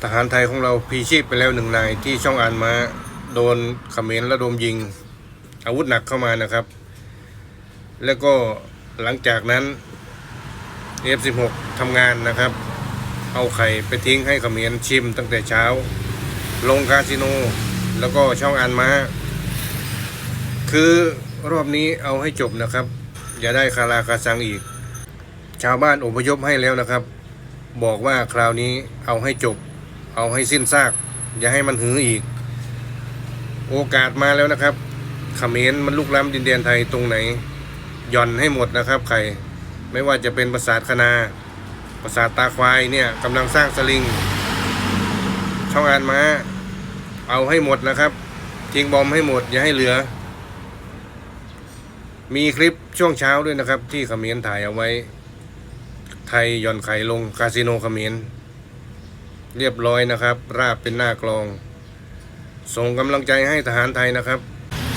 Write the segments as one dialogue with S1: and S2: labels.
S1: ทหารไทยของเราพลีชีพไปแล้วหนึ่งนายที่ช่องอันมาโดนเขมรระดมยิงอาวุธหนักเข้ามานะครับ แล้วก็หลังจากนั้น F16 ทำงานนะครับเอาไข่ไปทิ้งให้เขมรชิมตั้งแต่เช้าลงคาสิโนแล้วก็ช่องอันมาคือรอบนี้เอาให้จบนะครับอย่าได้คาราคาซังอีกชาวบ้านอพยพให้แล้วนะครับบอกว่าคราวนี้เอาให้จบเอาให้สิ้นซากอย่าให้มันหืออีกโอกาสมาแล้วนะครับเขมรมันลุกล้ำดินแดนไทยตรงไหนย่อนให้หมดนะครับใครไม่ว่าจะเป็นปราสาทคณาปราสาทตาควายเนี่ยกำลังสร้างสลิงช่องอันมาเอาให้หมดนะครับทิ้งบอมให้หมดอย่าให้เหลือมีคลิปช่วงเช้าด้วยนะครับที่เขมรถ่ายเอาไว้ไทยย่อนไข่ลงคาสิโนเขมรเรียบร้อยนะครับราบเป็นหน้ากลองส่งกำลังใจให้ทหารไทยนะครับ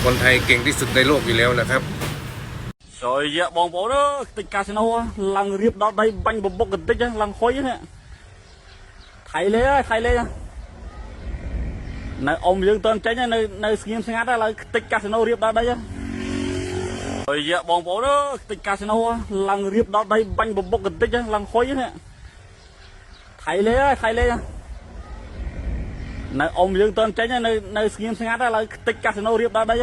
S1: คนไทยเก่งที่สุดในโลกอยู่แล้วนะครับ
S2: rồi dạ bong bóng đó tịch casino lăng riệp đó đây banh bột bột tịch lăng khói nè thầy lên này ông dương tên cháy nơi nơi skim sinh là tịch casino riệp đó đây rồi dạ bong bóng đó tịch casino lăng riệp đó đây banh bột bột tịch lăng khói nè thầy lên này ông dương tên cháy nơi nơi skim sinh là tịch casino riệp đó đây